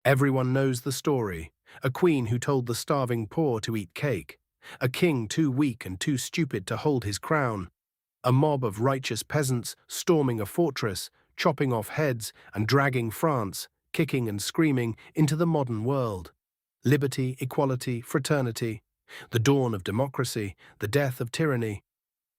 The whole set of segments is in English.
Everyone knows the story. A queen who told the starving poor to eat cake. A king too weak and too stupid to hold his crown. A mob of righteous peasants storming a fortress, chopping off heads and dragging France, kicking and screaming, into the modern world. Liberty, equality, fraternity. The dawn of democracy, the death of tyranny.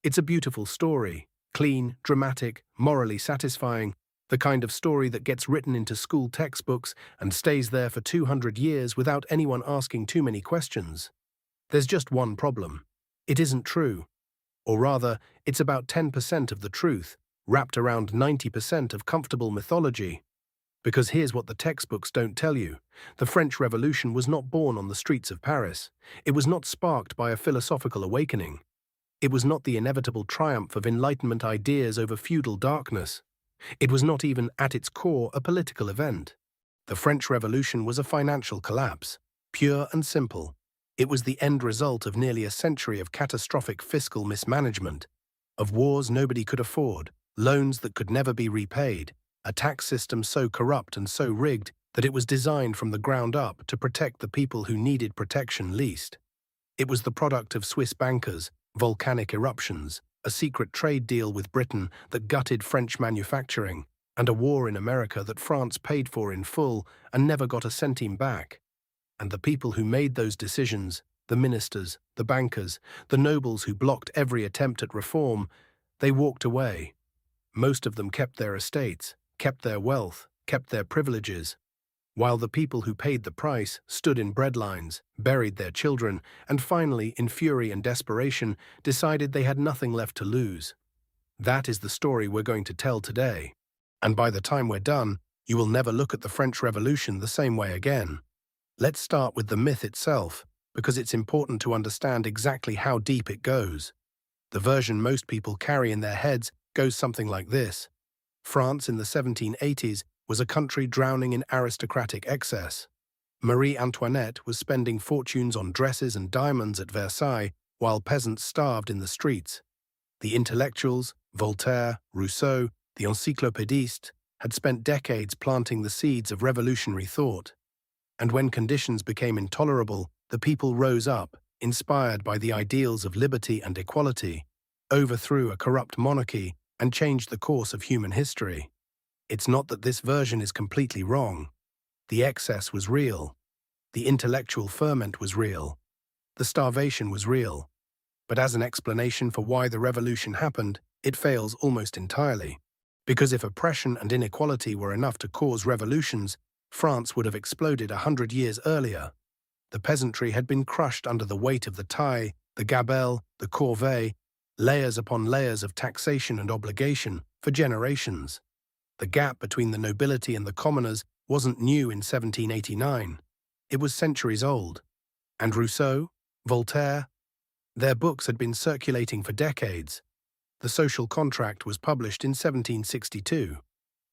It's a beautiful story. Clean, dramatic, morally satisfying. The kind of story that gets written into school textbooks and stays there for 200 years without anyone asking too many questions. There's just one problem. It isn't true. Or rather, it's about 10% of the truth, wrapped around 90% of comfortable mythology. Because here's what the textbooks don't tell you. The French Revolution was not born on the streets of Paris. It was not sparked by a philosophical awakening. It was not the inevitable triumph of Enlightenment ideas over feudal darkness. It was not even, at its core, a political event. The French Revolution was a financial collapse, pure and simple. It was the end result of nearly a century of catastrophic fiscal mismanagement, of wars nobody could afford, loans that could never be repaid, a tax system so corrupt and so rigged that it was designed from the ground up to protect the people who needed protection least. It was the product of Swiss bankers, volcanic eruptions, a secret trade deal with Britain that gutted French manufacturing, and a war in America that France paid for in full and never got a centime back. And the people who made those decisions, the ministers, the bankers, the nobles who blocked every attempt at reform, they walked away. Most of them kept their estates, kept their wealth, kept their privileges, while the people who paid the price stood in breadlines, buried their children, and finally, in fury and desperation, decided they had nothing left to lose. That is the story we're going to tell today. And by the time we're done, you will never look at the French Revolution the same way again. Let's start with the myth itself, because it's important to understand exactly how deep it goes. The version most people carry in their heads goes something like this. France in the 1780s was a country drowning in aristocratic excess. Marie Antoinette was spending fortunes on dresses and diamonds at Versailles while peasants starved in the streets. The intellectuals, Voltaire, Rousseau, the encyclopédistes, had spent decades planting the seeds of revolutionary thought. And when conditions became intolerable, the people rose up, inspired by the ideals of liberty and equality, overthrew a corrupt monarchy, and changed the course of human history. It's not that this version is completely wrong. The excess was real. The intellectual ferment was real. The starvation was real. But as an explanation for why the revolution happened, it fails almost entirely. Because if oppression and inequality were enough to cause revolutions, France would have exploded 100 years earlier. The peasantry had been crushed under the weight of the taille, the gabelle, the corvée, layers upon layers of taxation and obligation for generations. The gap between the nobility and the commoners wasn't new in 1789. It was centuries old. And Rousseau, Voltaire, their books had been circulating for decades. The Social Contract was published in 1762.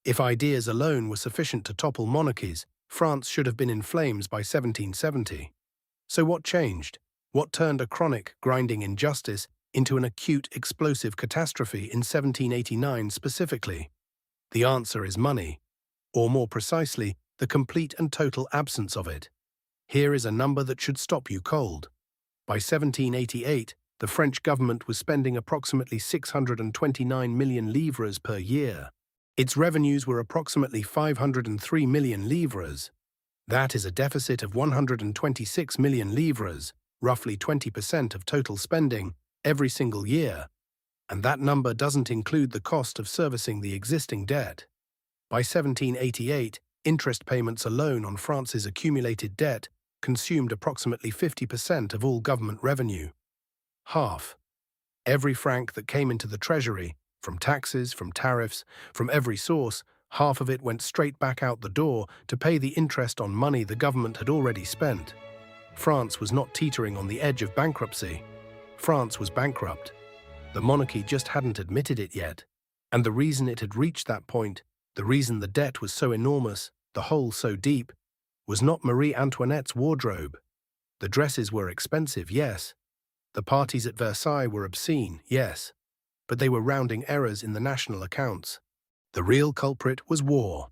If ideas alone were sufficient to topple monarchies, France should have been in flames by 1770. So what changed? What turned a chronic, grinding injustice into an acute, explosive catastrophe in 1789 specifically? The answer is money, or more precisely, the complete and total absence of it. Here is a number that should stop you cold. By 1788, the French government was spending approximately 629 million livres per year. Its revenues were approximately 503 million livres. That is a deficit of 126 million livres, roughly 20% of total spending, every single year. And that number doesn't include the cost of servicing the existing debt. By 1788, interest payments alone on France's accumulated debt consumed approximately 50% of all government revenue. Half. Every franc that came into the treasury, from taxes, from tariffs, from every source, half of it went straight back out the door to pay the interest on money the government had already spent. France was not teetering on the edge of bankruptcy. France was bankrupt. The monarchy just hadn't admitted it yet. And the reason it had reached that point, the reason the debt was so enormous, the hole so deep, was not Marie Antoinette's wardrobe. The dresses were expensive, yes. The parties at Versailles were obscene, yes. But they were rounding errors in the national accounts. The real culprit was war.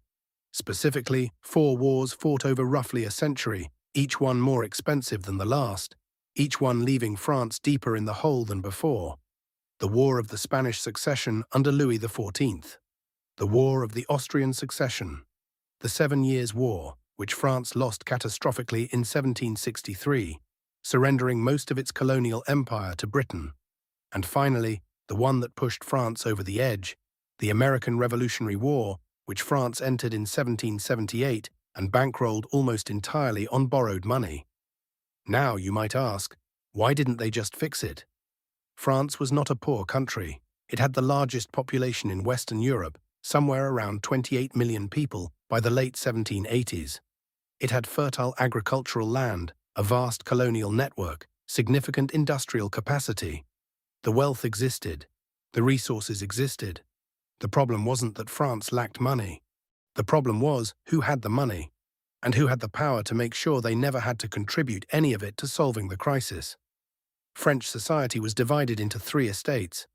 Specifically, 4 wars fought over roughly a century, each one more expensive than the last, each one leaving France deeper in the hole than before. The War of the Spanish Succession under Louis XIV. The War of the Austrian Succession. The 7 Years' War, which France lost catastrophically in 1763, surrendering most of its colonial empire to Britain. And finally, the one that pushed France over the edge, the American Revolutionary War, which France entered in 1778 and bankrolled almost entirely on borrowed money. Now, you might ask, why didn't they just fix it? France was not a poor country. It had the largest population in Western Europe, somewhere around 28 million people by the late 1780s. It had fertile agricultural land, a vast colonial network, significant industrial capacity. The wealth existed. The resources existed. The problem wasn't that France lacked money. The problem was who had the money, and who had the power to make sure they never had to contribute any of it to solving the crisis. French society was divided into 3 estates.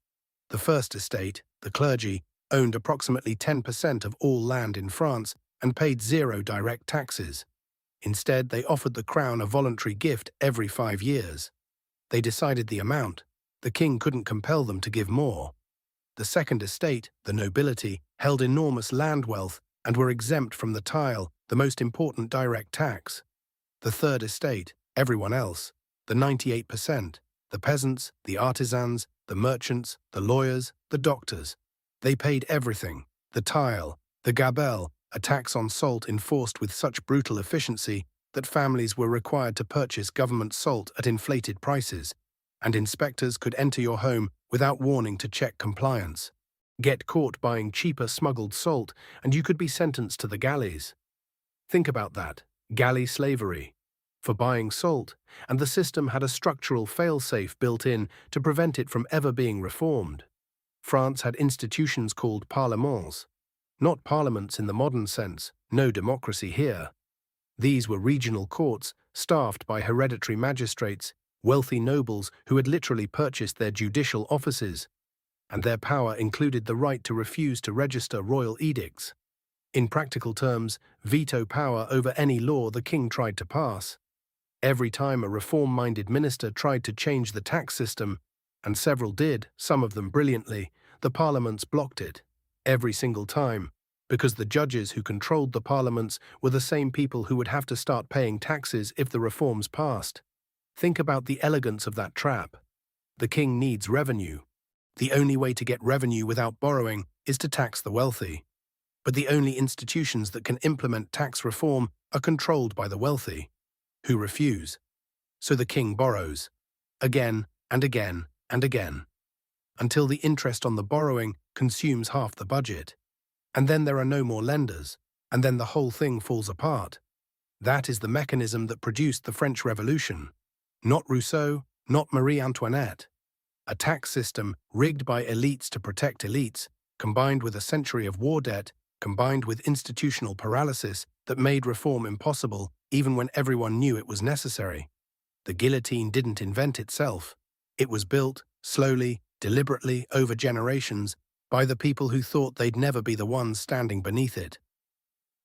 The first estate, the clergy, owned approximately 10% of all land in France and paid 0 direct taxes. Instead, they offered the crown a voluntary gift every 5 years. They decided the amount. The king couldn't compel them to give more. The second estate, the nobility, held enormous land wealth and were exempt from the tile, the most important direct tax. The third estate, everyone else, the 98%, the peasants, the artisans, the merchants, the lawyers, the doctors. They paid everything, the tile, the gabelle, a tax on salt enforced with such brutal efficiency that families were required to purchase government salt at inflated prices, and inspectors could enter your home without warning to check compliance. Get caught buying cheaper smuggled salt, and you could be sentenced to the galleys. Think about that, galley slavery. For buying salt, and the system had a structural fail-safe built in to prevent it from ever being reformed. France had institutions called Parlements. Not parliaments in the modern sense, no democracy here. These were regional courts, staffed by hereditary magistrates, wealthy nobles who had literally purchased their judicial offices, and their power included the right to refuse to register royal edicts. In practical terms, veto power over any law the king tried to pass. Every time a reform-minded minister tried to change the tax system, and several did, some of them brilliantly, the parliaments blocked it. Every single time, because the judges who controlled the parliaments were the same people who would have to start paying taxes if the reforms passed. Think about the elegance of that trap. The king needs revenue. The only way to get revenue without borrowing is to tax the wealthy. But the only institutions that can implement tax reform are controlled by the wealthy, who refuse. So the king borrows, again and again and again, until the interest on the borrowing consumes half the budget. And then there are no more lenders, and then the whole thing falls apart. That is the mechanism that produced the French Revolution. Not Rousseau, not Marie Antoinette. A tax system rigged by elites to protect elites, combined with a century of war debt, combined with institutional paralysis that made reform impossible even when everyone knew it was necessary. The guillotine didn't invent itself. It was built, slowly, deliberately, over generations, by the people who thought they'd never be the ones standing beneath it.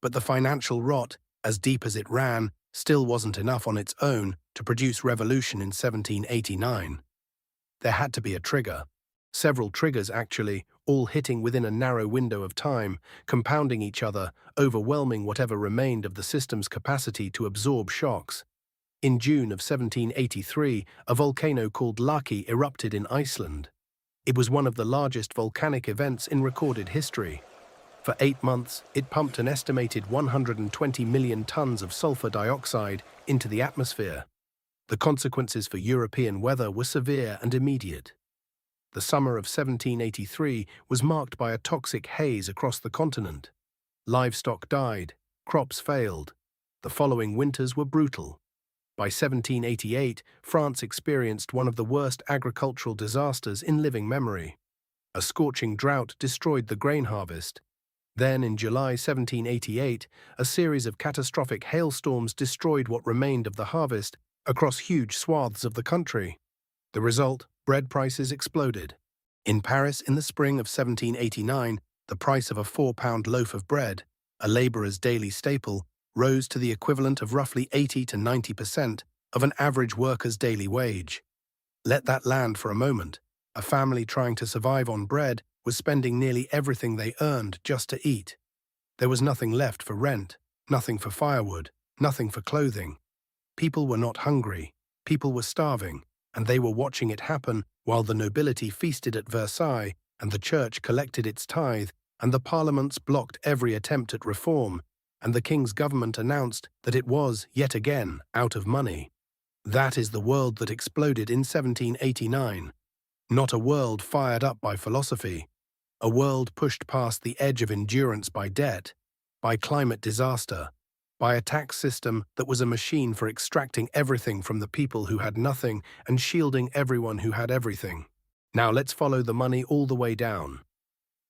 But the financial rot, as deep as it ran, still wasn't enough on its own to produce revolution in 1789. There had to be a trigger. Several triggers, actually, all hitting within a narrow window of time, compounding each other, overwhelming whatever remained of the system's capacity to absorb shocks. In June of 1783, a volcano called Laki erupted in Iceland. It was one of the largest volcanic events in recorded history. For 8 months, it pumped an estimated 120 million tons of sulfur dioxide into the atmosphere. The consequences for European weather were severe and immediate. The summer of 1783 was marked by a toxic haze across the continent. Livestock died, crops failed. The following winters were brutal. By 1788, France experienced one of the worst agricultural disasters in living memory. A scorching drought destroyed the grain harvest. Then, in July 1788, a series of catastrophic hailstorms destroyed what remained of the harvest across huge swaths of the country. The result, bread prices exploded. In Paris in the spring of 1789, the price of a 4-pound loaf of bread, a laborer's daily staple, rose to the equivalent of roughly 80 to 90% of an average worker's daily wage. Let that land for a moment. A family trying to survive on bread was spending nearly everything they earned just to eat. There was nothing left for rent, nothing for firewood, nothing for clothing. People were not hungry, people were starving, and they were watching it happen while the nobility feasted at Versailles and the church collected its tithe and the parliaments blocked every attempt at reform, and the king's government announced that it was, yet again, out of money. That is the world that exploded in 1789. Not a world fired up by philosophy, a world pushed past the edge of endurance by debt, by climate disaster, by a tax system that was a machine for extracting everything from the people who had nothing and shielding everyone who had everything. Now let's follow the money all the way down.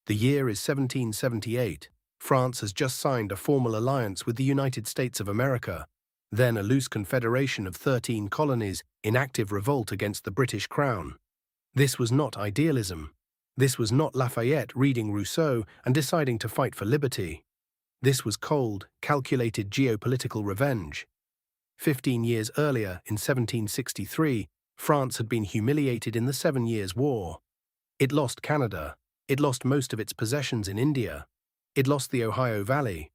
The year is 1778. France has just signed a formal alliance with the United States of America, then a loose confederation of 13 colonies in active revolt against the British Crown. This was not idealism. This was not Lafayette reading Rousseau and deciding to fight for liberty. This was cold, calculated geopolitical revenge. 15 years earlier, in 1763, France had been humiliated in the 7 Years' War. It lost Canada. It lost most of its possessions in India. It lost the Ohio Valley.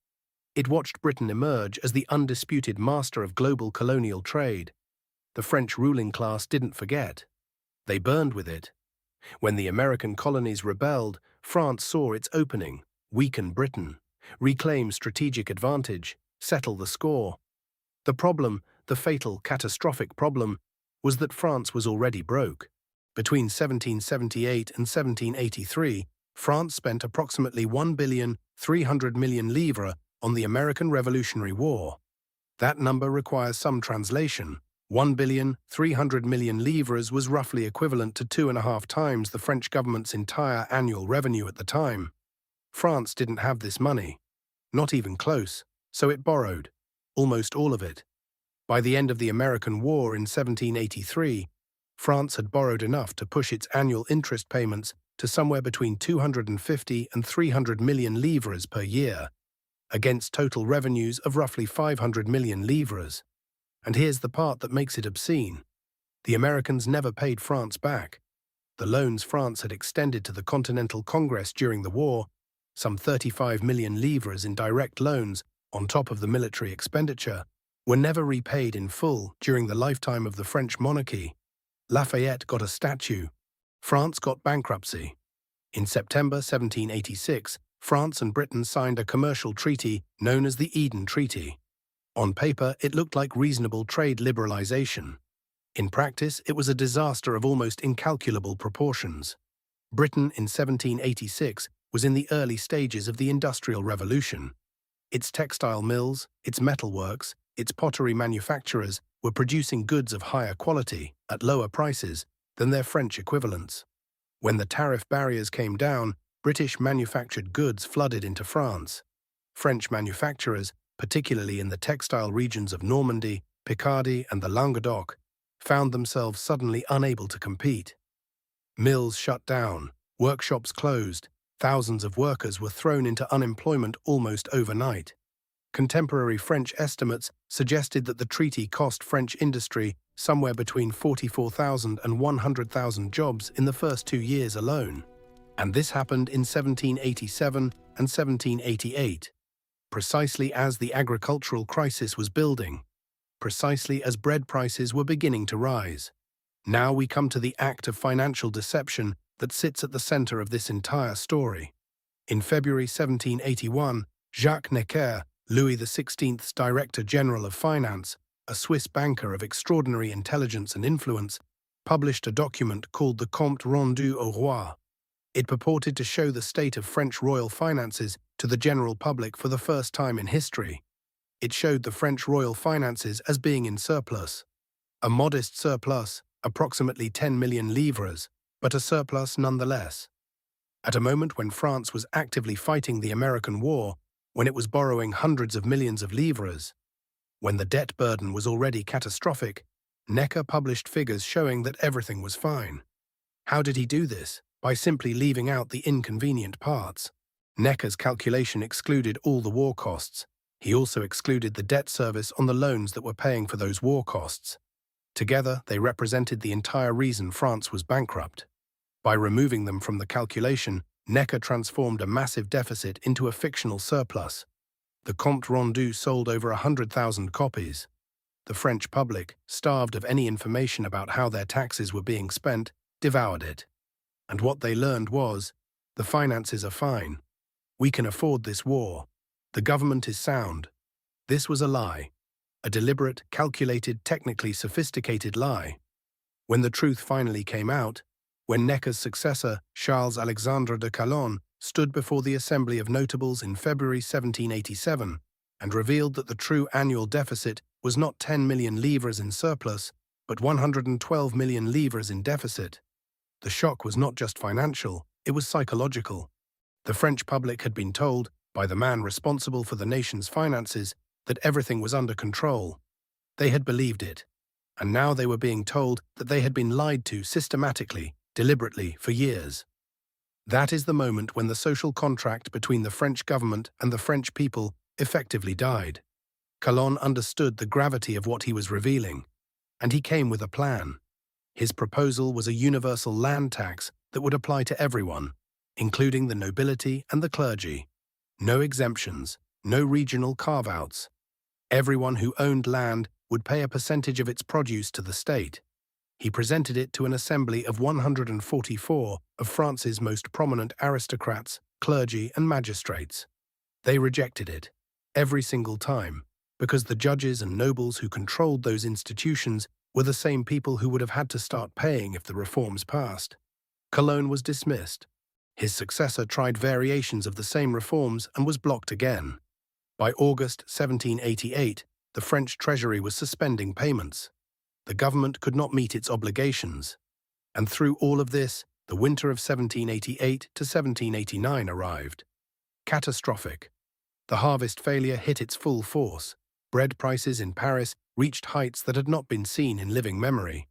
It watched Britain emerge as the undisputed master of global colonial trade. The French ruling class didn't forget. They burned with it. When the American colonies rebelled, France saw its opening: weaken Britain, reclaim strategic advantage, settle the score. The problem, the fatal, catastrophic problem, was that France was already broke. Between 1778 and 1783, France spent approximately 1,300,000,000 livres on the American Revolutionary War. That number requires some translation. 1,300,000,000 livres was roughly equivalent to 2.5 times the French government's entire annual revenue at the time. France didn't have this money. Not even close, so it borrowed. Almost all of it. By the end of the American War in 1783, France had borrowed enough to push its annual interest payments to somewhere between 250 and 300 million livres per year, against total revenues of roughly 500 million livres. And here's the part that makes it obscene. The Americans never paid France back. The loans France had extended to the Continental Congress during the war, some 35 million livres in direct loans on top of the military expenditure, were never repaid in full during the lifetime of the French monarchy. Lafayette got a statue. France got bankruptcy. In September 1786, France and Britain signed a commercial treaty known as the Eden Treaty. On paper, it looked like reasonable trade liberalization. In practice, it was a disaster of almost incalculable proportions. Britain in 1786 was in the early stages of the Industrial Revolution. Its textile mills, its metalworks, its pottery manufacturers were producing goods of higher quality at lower prices than their French equivalents. When the tariff barriers came down, British manufactured goods flooded into France. French manufacturers, particularly in the textile regions of Normandy, Picardy, and the Languedoc, found themselves suddenly unable to compete. Mills shut down, workshops closed, thousands of workers were thrown into unemployment almost overnight. Contemporary French estimates suggested that the treaty cost French industry somewhere between 44,000 and 100,000 jobs in the first 2 years alone. And this happened in 1787 and 1788, precisely as the agricultural crisis was building, precisely as bread prices were beginning to rise. Now we come to the act of financial deception that sits at the center of this entire story. In February 1781, Jacques Necker, Louis XVI's Director General of Finance, a Swiss banker of extraordinary intelligence and influence, published a document called the Compte Rendu au Roi. It purported to show the state of French royal finances to the general public for the first time in history. It showed the French royal finances as being in surplus. A modest surplus, approximately 10 million livres, but a surplus nonetheless. At a moment when France was actively fighting the American war, when it was borrowing hundreds of millions of livres, when the debt burden was already catastrophic, Necker published figures showing that everything was fine. How did he do this? By simply leaving out the inconvenient parts. Necker's calculation excluded all the war costs. He also excluded the debt service on the loans that were paying for those war costs. Together, they represented the entire reason France was bankrupt. By removing them from the calculation, Necker transformed a massive deficit into a fictional surplus. The Compte Rendu sold over 100,000 copies. The French public, starved of any information about how their taxes were being spent, devoured it. And what they learned was, the finances are fine. We can afford this war. The government is sound. This was a lie. A deliberate, calculated, technically sophisticated lie. When the truth finally came out, when Necker's successor, Charles-Alexandre de Calonne, stood before the Assembly of Notables in February 1787 and revealed that the true annual deficit was not 10 million livres in surplus, but 112 million livres in deficit. The shock was not just financial, it was psychological. The French public had been told, by the man responsible for the nation's finances, that everything was under control. They had believed it. And now they were being told that they had been lied to systematically, deliberately, for years. That is the moment when the social contract between the French government and the French people effectively died. Calonne understood the gravity of what he was revealing, and he came with a plan. His proposal was a universal land tax that would apply to everyone, including the nobility and the clergy. No exemptions, no regional carve-outs. Everyone who owned land would pay a percentage of its produce to the state. He presented it to an assembly of 144 of France's most prominent aristocrats, clergy, and magistrates. They rejected it, every single time, because the judges and nobles who controlled those institutions were the same people who would have had to start paying if the reforms passed. Calonne was dismissed. His successor tried variations of the same reforms and was blocked again. By August 1788, the French treasury was suspending payments. The government could not meet its obligations. And through all of this, the winter of 1788 to 1789 arrived. Catastrophic. The harvest failure hit its full force. Bread prices in Paris reached heights that had not been seen in living memory.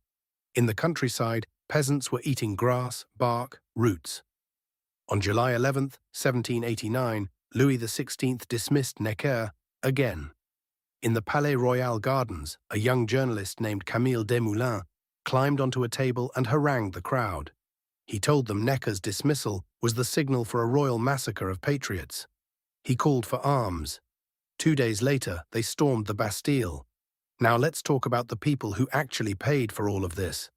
In the countryside, peasants were eating grass, bark, roots. On July 11, 1789, Louis XVI dismissed Necker again. In the Palais Royal Gardens, a young journalist named Camille Desmoulins climbed onto a table and harangued the crowd. He told them Necker's dismissal was the signal for a royal massacre of patriots. He called for arms. 2 days later, they stormed the Bastille. Now let's talk about the people who actually paid for all of this.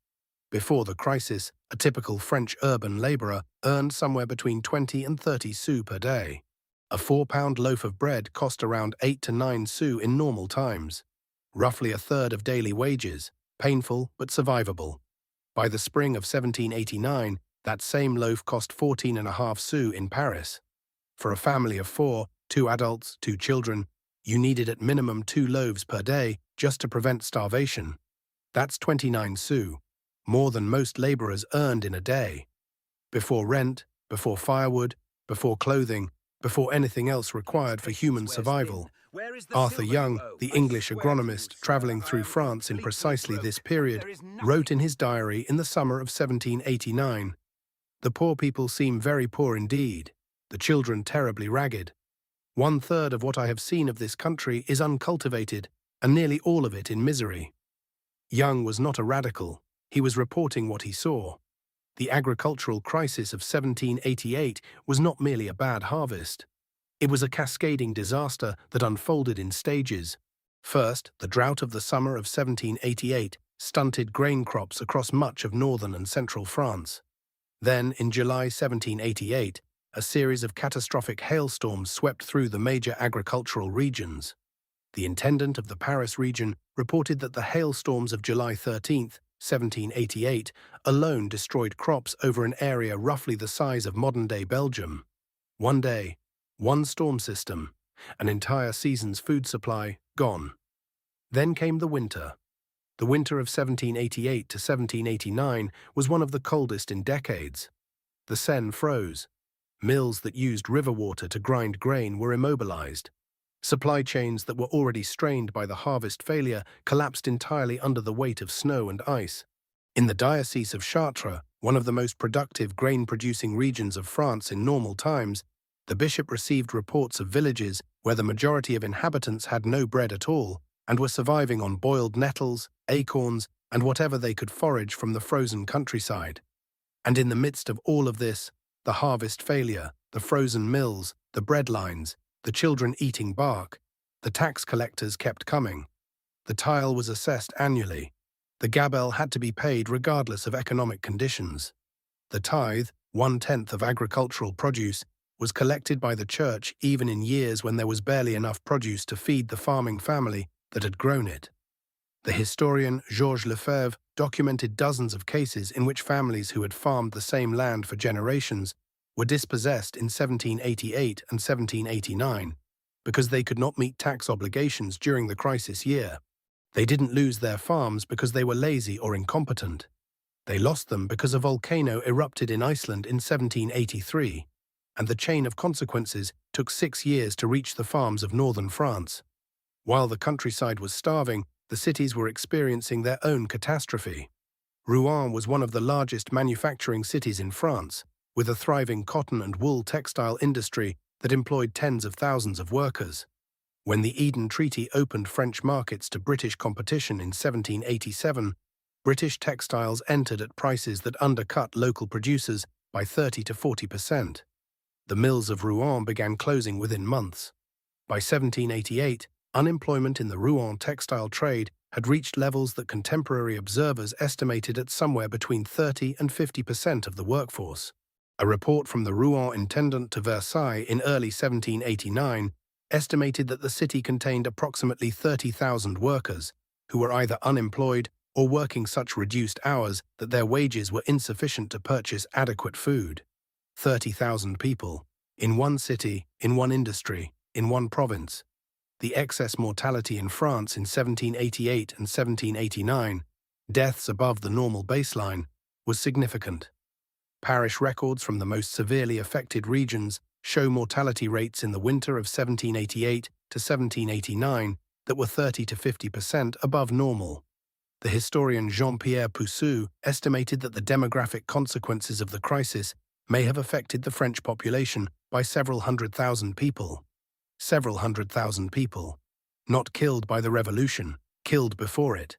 Before the crisis, a typical French urban labourer earned somewhere between 20 and 30 sous per day. A 4-pound loaf of bread cost around 8 to 9 sous in normal times. Roughly a third of daily wages, painful but survivable. By the spring of 1789, that same loaf cost 14.5 sous in Paris. For a family of 4, 2 adults, 2 children, you needed at minimum 2 loaves per day just to prevent starvation. That's 29 sous, more than most labourers earned in a day. Before rent, before firewood, before clothing, before anything else required for human survival. Arthur Young, the English agronomist travelling through France in precisely this period, wrote in his diary in the summer of 1789, "The poor people seem very poor indeed, the children terribly ragged. 1/3 of what I have seen of this country is uncultivated, and nearly all of it in misery." Young was not a radical. He was reporting what he saw. The agricultural crisis of 1788 was not merely a bad harvest. It was a cascading disaster that unfolded in stages. First, the drought of the summer of 1788 stunted grain crops across much of northern and central France. Then, in July 1788, a series of catastrophic hailstorms swept through the major agricultural regions. The intendant of the Paris region reported that the hailstorms of July 13, 1788, alone destroyed crops over an area roughly the size of modern-day Belgium. One day, one storm system, an entire season's food supply gone. Then came the winter. The winter of 1788 to 1789 was one of the coldest in decades. The Seine froze. Mills that used river water to grind grain were immobilized. Supply chains that were already strained by the harvest failure collapsed entirely under the weight of snow and ice. In the Diocese of Chartres, one of the most productive grain-producing regions of France in normal times, The bishop received reports of villages where the majority of inhabitants had no bread at all and were surviving on boiled nettles, acorns, and whatever they could forage from the frozen countryside. And in the midst of all of this, the harvest failure, the frozen mills, the bread lines, the children eating bark, the tax collectors kept coming. The tile was assessed annually. The gabelle had to be paid regardless of economic conditions. The tithe, 1/10 of agricultural produce, was collected by the church even in years when there was barely enough produce to feed the farming family that had grown it. The historian Georges Lefebvre documented dozens of cases in which families who had farmed the same land for generations were dispossessed in 1788 and 1789 because they could not meet tax obligations during the crisis year. They didn't lose their farms because they were lazy or incompetent. They lost them because a volcano erupted in Iceland in 1783, and the chain of consequences took 6 years to reach the farms of northern France. While the countryside was starving, the cities were experiencing their own catastrophe. Rouen was one of the largest manufacturing cities in France, with a thriving cotton and wool textile industry that employed tens of thousands of workers. When the Eden Treaty opened French markets to British competition in 1787, British textiles entered at prices that undercut local producers by 30 to 40%. The mills of Rouen began closing within months. By 1788, unemployment in the Rouen textile trade had reached levels that contemporary observers estimated at somewhere between 30 and 50% of the workforce. A report from the Rouen intendant to Versailles in early 1789 estimated that the city contained approximately 30,000 workers who were either unemployed or working such reduced hours that their wages were insufficient to purchase adequate food. 30,000 people, in one city, in one industry, in one province. The excess mortality in France in 1788 and 1789, deaths above the normal baseline, was significant. Parish records from the most severely affected regions show mortality rates in the winter of 1788 to 1789 that were 30 to 50% above normal. The historian Jean-Pierre Pousseau estimated that the demographic consequences of the crisis may have affected the French population by several hundred thousand people. Several hundred thousand people. Not killed by the revolution, killed before it.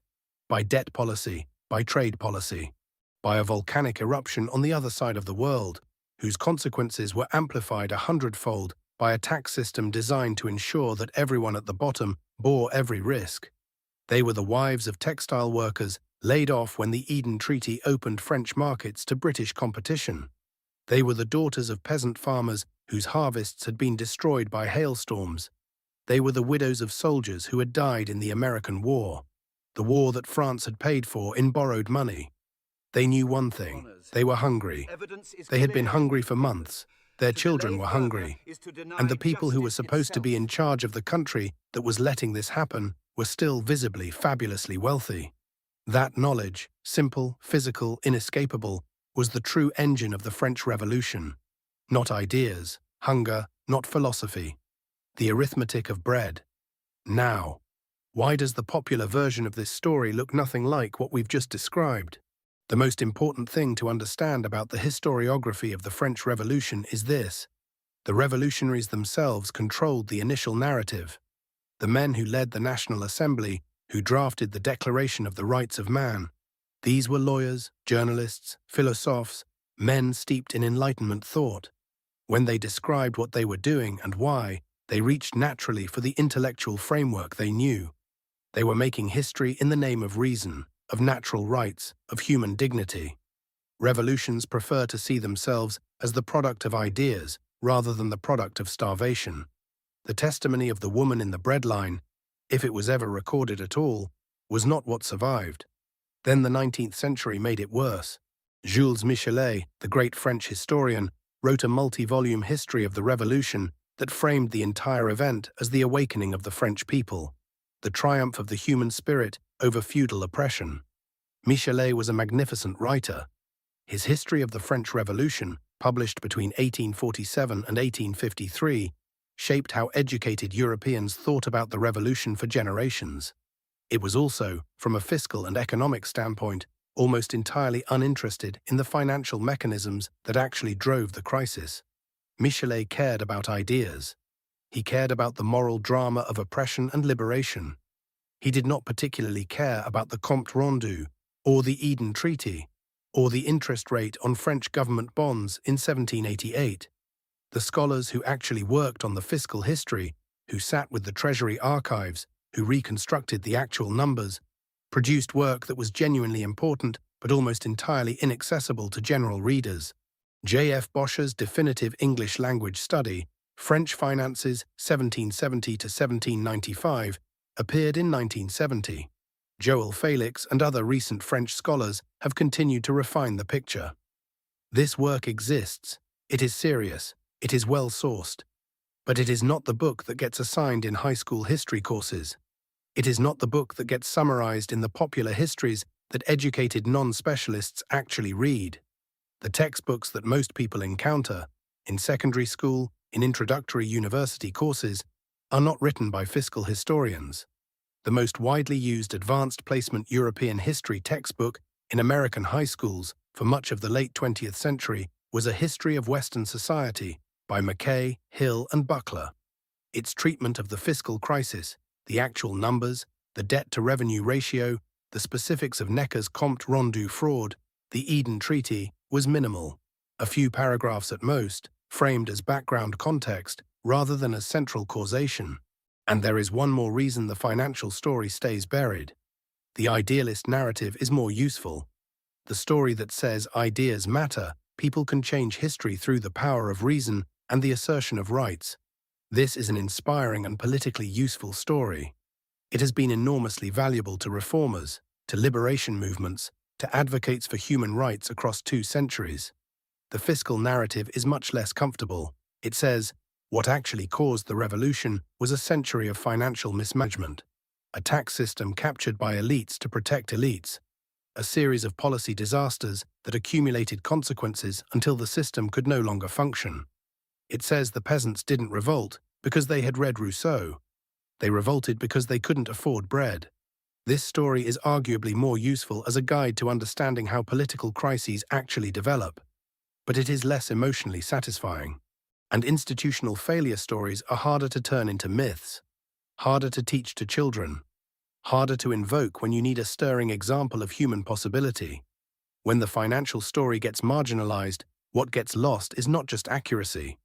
By debt policy, by trade policy. By a volcanic eruption on the other side of the world, whose consequences were amplified 100-fold by a tax system designed to ensure that everyone at the bottom bore every risk. They were the wives of textile workers laid off when the Eden Treaty opened French markets to British competition. They were the daughters of peasant farmers whose harvests had been destroyed by hailstorms. They were the widows of soldiers who had died in the American War, the war that France had paid for in borrowed money. They knew one thing: they were hungry. They had been hungry for months. Their children were hungry. And the people who were supposed to be in charge of the country that was letting this happen were still visibly, fabulously wealthy. That knowledge, simple, physical, inescapable, was the true engine of the French Revolution. Not ideas, hunger, not philosophy. The arithmetic of bread. Now, why does the popular version of this story look nothing like what we've just described? The most important thing to understand about the historiography of the French Revolution is this: the revolutionaries themselves controlled the initial narrative. The men who led the National Assembly, who drafted the Declaration of the Rights of Man, these were lawyers, journalists, philosophes, men steeped in Enlightenment thought. When they described what they were doing and why, they reached naturally for the intellectual framework they knew. They were making history in the name of reason, of natural rights, of human dignity. Revolutions prefer to see themselves as the product of ideas rather than the product of starvation. The testimony of the woman in the bread line, if it was ever recorded at all, was not what survived. Then the 19th century made it worse. Jules Michelet, the great French historian, wrote a multi-volume history of the Revolution that framed the entire event as the awakening of the French people, the triumph of the human spirit over feudal oppression. Michelet was a magnificent writer. His History of the French Revolution, published between 1847 and 1853, shaped how educated Europeans thought about the revolution for generations. It was also, from a fiscal and economic standpoint, almost entirely uninterested in the financial mechanisms that actually drove the crisis. Michelet cared about ideas. He cared about the moral drama of oppression and liberation. He did not particularly care about the Compte Rendu, or the Eden Treaty, or the interest rate on French government bonds in 1788. The scholars who actually worked on the fiscal history, who sat with the Treasury archives, who reconstructed the actual numbers, produced work that was genuinely important but almost entirely inaccessible to general readers. J.F. Bosch's definitive English language study, French Finances 1770 to 1795, appeared in 1970. Joël Félix and other recent French scholars have continued to refine the picture. This work exists. It is serious. It is well-sourced. But it is not the book that gets assigned in high school history courses. It is not the book that gets summarized in the popular histories that educated non-specialists actually read. The textbooks that most people encounter, in secondary school, in introductory university courses, are not written by fiscal historians. The most widely used advanced placement European history textbook in American high schools for much of the late 20th century was A History of Western Society by Mackay, Hill, and Buckler. Its treatment of the fiscal crisis, the actual numbers, the debt-to-revenue ratio, the specifics of Necker's Compte Rendu fraud, the Eden Treaty, was minimal. A few paragraphs at most, framed as background context rather than as central causation. And there is one more reason the financial story stays buried. The idealist narrative is more useful. The story that says ideas matter, people can change history through the power of reason and the assertion of rights. This is an inspiring and politically useful story. It has been enormously valuable to reformers, to liberation movements, to advocates for human rights across 2 centuries. The fiscal narrative is much less comfortable. It says, what actually caused the revolution was a century of financial mismanagement, a tax system captured by elites to protect elites, a series of policy disasters that accumulated consequences until the system could no longer function. It says the peasants didn't revolt because they had read Rousseau. They revolted because they couldn't afford bread. This story is arguably more useful as a guide to understanding how political crises actually develop, but it is less emotionally satisfying. And institutional failure stories are harder to turn into myths, harder to teach to children, harder to invoke when you need a stirring example of human possibility. When the financial story gets marginalized, what gets lost is not just accuracy.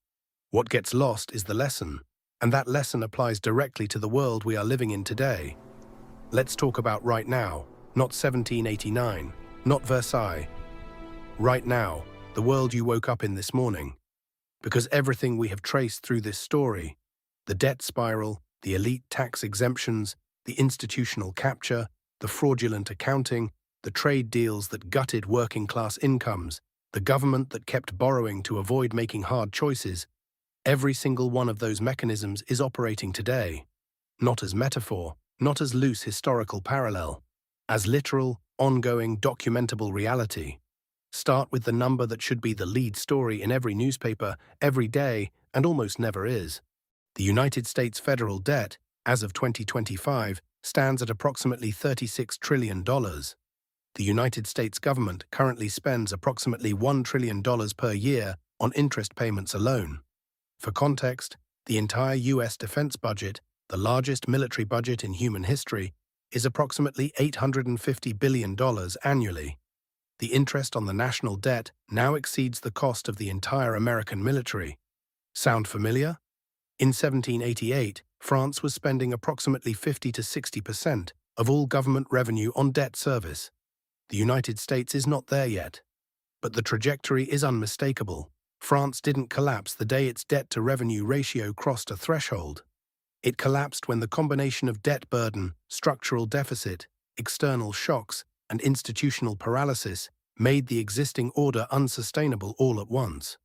What gets lost is the lesson, and that lesson applies directly to the world we are living in today. Let's talk about right now, not 1789, not Versailles. Right now, the world you woke up in this morning. Because everything we have traced through this story, the debt spiral, the elite tax exemptions, the institutional capture, the fraudulent accounting, the trade deals that gutted working-class incomes, the government that kept borrowing to avoid making hard choices, every single one of those mechanisms is operating today, not as metaphor, not as loose historical parallel, as literal, ongoing, documentable reality. Start with the number that should be the lead story in every newspaper, every day, and almost never is. The United States federal debt, as of 2025, stands at approximately $36 trillion. The United States government currently spends approximately $1 trillion per year on interest payments alone. For context, the entire U.S. defense budget, the largest military budget in human history, is approximately $850 billion annually. The interest on the national debt now exceeds the cost of the entire American military. Sound familiar? In 1788, France was spending approximately 50 to 60% of all government revenue on debt service. The United States is not there yet. But the trajectory is unmistakable. France didn't collapse the day its debt-to-revenue ratio crossed a threshold. It collapsed when the combination of debt burden, structural deficit, external shocks, and institutional paralysis made the existing order unsustainable all at once.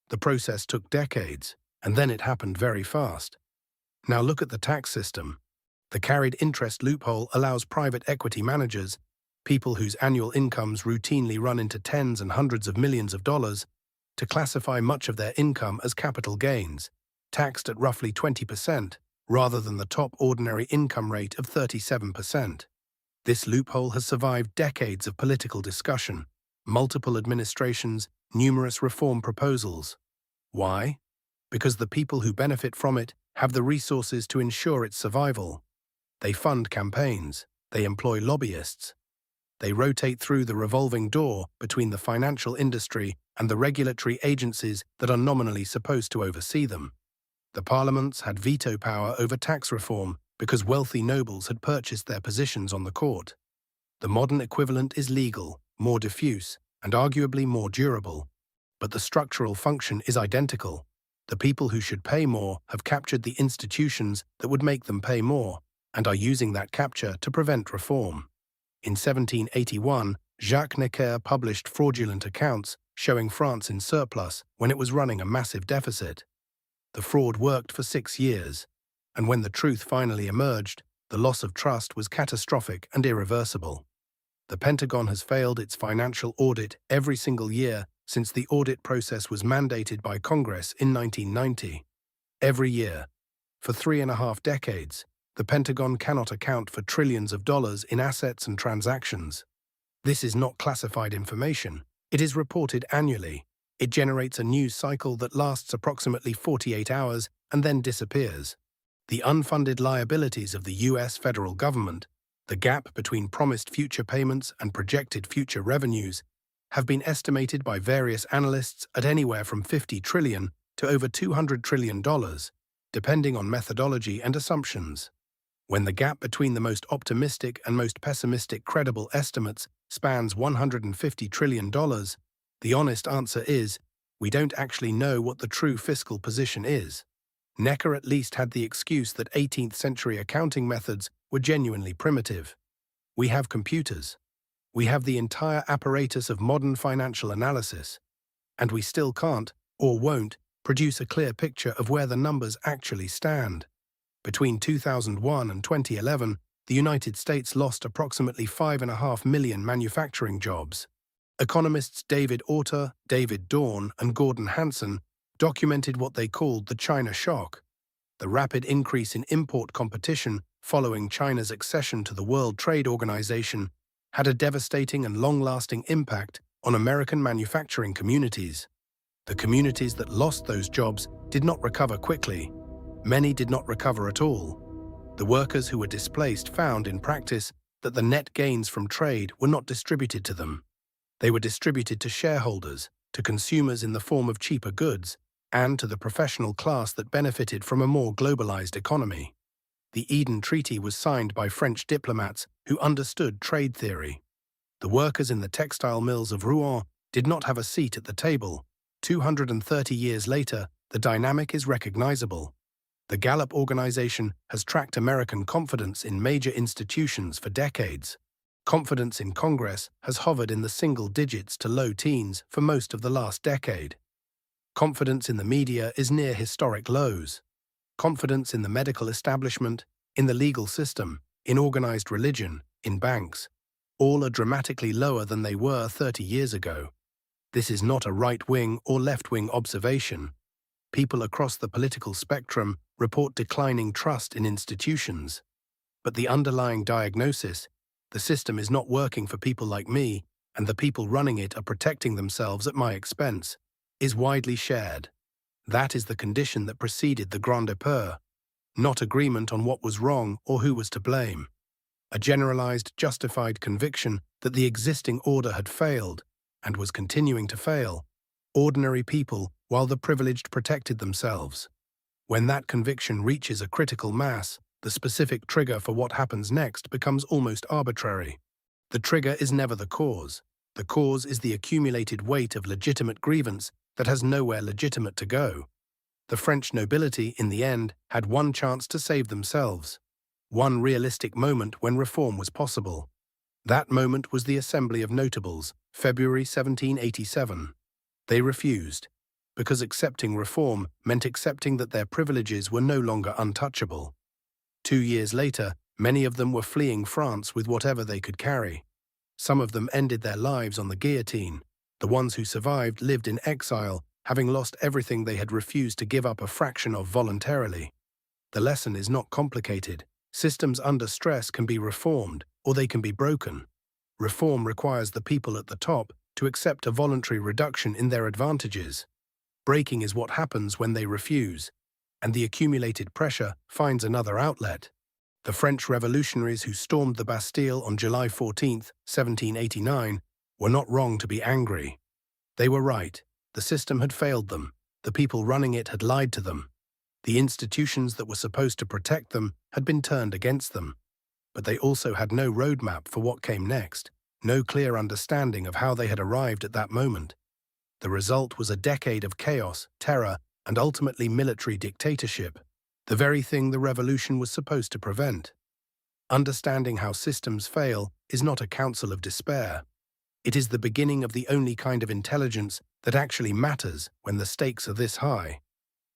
The process took decades, and then it happened very fast. Now look at the tax system. The carried interest loophole allows private equity managers, people whose annual incomes routinely run into tens and hundreds of millions of dollars, to classify much of their income as capital gains, taxed at roughly 20%, rather than the top ordinary income rate of 37%. This loophole has survived decades of political discussion, multiple administrations, numerous reform proposals. Why? Because the people who benefit from it have the resources to ensure its survival. They fund campaigns, they employ lobbyists, they rotate through the revolving door between the financial industry and the regulatory agencies that are nominally supposed to oversee them. The Parlements had veto power over tax reform because wealthy nobles had purchased their positions on the court. The modern equivalent is legal, more diffuse, and arguably more durable. But the structural function is identical. The people who should pay more have captured the institutions that would make them pay more, and are using that capture to prevent reform. In 1781, Jacques Necker published fraudulent accounts showing France in surplus when it was running a massive deficit. The fraud worked for 6 years, and when the truth finally emerged, the loss of trust was catastrophic and irreversible. The Pentagon has failed its financial audit every single year since the audit process was mandated by Congress in 1990. Every year. For 3.5 decades, the Pentagon cannot account for trillions of dollars in assets and transactions. This is not classified information. It is reported annually. It generates a news cycle that lasts approximately 48 hours and then disappears. The unfunded liabilities of the U.S. federal government, the gap between promised future payments and projected future revenues, have been estimated by various analysts at anywhere from $50 trillion to over $200 trillion, depending on methodology and assumptions. When the gap between the most optimistic and most pessimistic credible estimates spans $150 trillion, the honest answer is, we don't actually know what the true fiscal position is. Necker at least had the excuse that 18th century accounting methods were genuinely primitive. We have computers. We have the entire apparatus of modern financial analysis. And we still can't, or won't, produce a clear picture of where the numbers actually stand. Between 2001 and 2011, the United States lost approximately 5.5 million manufacturing jobs. Economists David Autor, David Dorn, and Gordon Hanson documented what they called the China shock. The rapid increase in import competition following China's accession to the World Trade Organization had a devastating and long-lasting impact on American manufacturing communities. The communities that lost those jobs did not recover quickly. Many did not recover at all. The workers who were displaced found in practice that the net gains from trade were not distributed to them. They were distributed to shareholders, to consumers in the form of cheaper goods, and to the professional class that benefited from a more globalized economy. The Eden Treaty was signed by French diplomats who understood trade theory. The workers in the textile mills of Rouen did not have a seat at the table. 230 years later, the dynamic is recognizable. The Gallup organization has tracked American confidence in major institutions for decades. Confidence in Congress has hovered in the single digits to low teens for most of the last decade. Confidence in the media is near historic lows. Confidence in the medical establishment, in the legal system, in organized religion, in banks, all are dramatically lower than they were 30 years ago. This is not a right-wing or left-wing observation. People across the political spectrum report declining trust in institutions. But the underlying diagnosis, the system is not working for people like me, and the people running it are protecting themselves at my expense, is widely shared. That is the condition that preceded the Grand Départ, not agreement on what was wrong or who was to blame. A generalized, justified conviction that the existing order had failed and was continuing to fail. Ordinary people, while the privileged protected themselves. When that conviction reaches a critical mass, the specific trigger for what happens next becomes almost arbitrary. The trigger is never the cause. The cause is the accumulated weight of legitimate grievance that has nowhere legitimate to go. The French nobility, in the end, had one chance to save themselves. One realistic moment when reform was possible. That moment was the Assembly of Notables, February 1787. They refused, because accepting reform meant accepting that their privileges were no longer untouchable. 2 years later, many of them were fleeing France with whatever they could carry. Some of them ended their lives on the guillotine. The ones who survived lived in exile, having lost everything they had refused to give up a fraction of voluntarily. The lesson is not complicated. Systems under stress can be reformed, or they can be broken. Reform requires the people at the top to accept a voluntary reduction in their advantages. Breaking is what happens when they refuse, and the accumulated pressure finds another outlet. The French revolutionaries who stormed the Bastille on July 14, 1789, were not wrong to be angry. They were right. The system had failed them. The people running it had lied to them. The institutions that were supposed to protect them had been turned against them. But they also had no roadmap for what came next, no clear understanding of how they had arrived at that moment. The result was a decade of chaos, terror, and ultimately military dictatorship, the very thing the revolution was supposed to prevent. Understanding how systems fail is not a counsel of despair. It is the beginning of the only kind of intelligence that actually matters when the stakes are this high.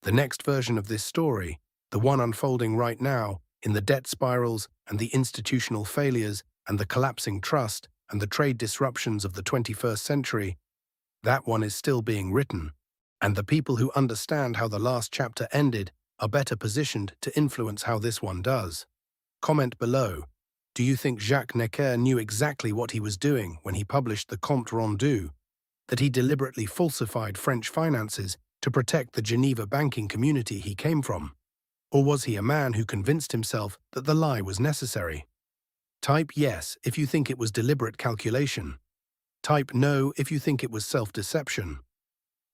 The next version of this story, the one unfolding right now, in the debt spirals and the institutional failures and the collapsing trust and the trade disruptions of the 21st century, that one is still being written. And the people who understand how the last chapter ended are better positioned to influence how this one does. Comment below. Do you think Jacques Necker knew exactly what he was doing when he published the Compte Rendu, that he deliberately falsified French finances to protect the Geneva banking community he came from? Or was he a man who convinced himself that the lie was necessary? Type yes if you think it was deliberate calculation. Type no if you think it was self-deception.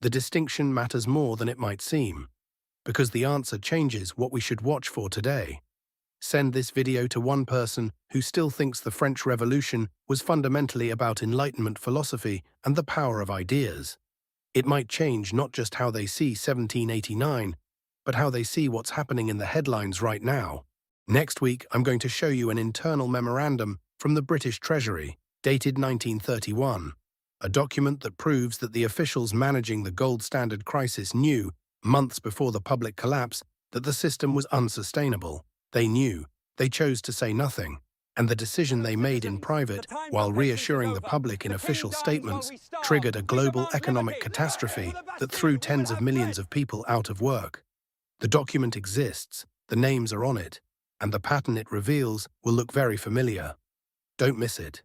The distinction matters more than it might seem, because the answer changes what we should watch for today. Send this video to one person who still thinks the French Revolution was fundamentally about Enlightenment philosophy and the power of ideas. It might change not just how they see 1789, but how they see what's happening in the headlines right now. Next week, I'm going to show you an internal memorandum from the British Treasury, dated 1931, a document that proves that the officials managing the gold standard crisis knew, months before the public collapse, that the system was unsustainable. They knew. They chose to say nothing. And the decision they made in private, while reassuring the public in official statements, triggered a global economic catastrophe that threw tens of millions of people out of work. The document exists, the names are on it, and the pattern it reveals will look very familiar. Don't miss it.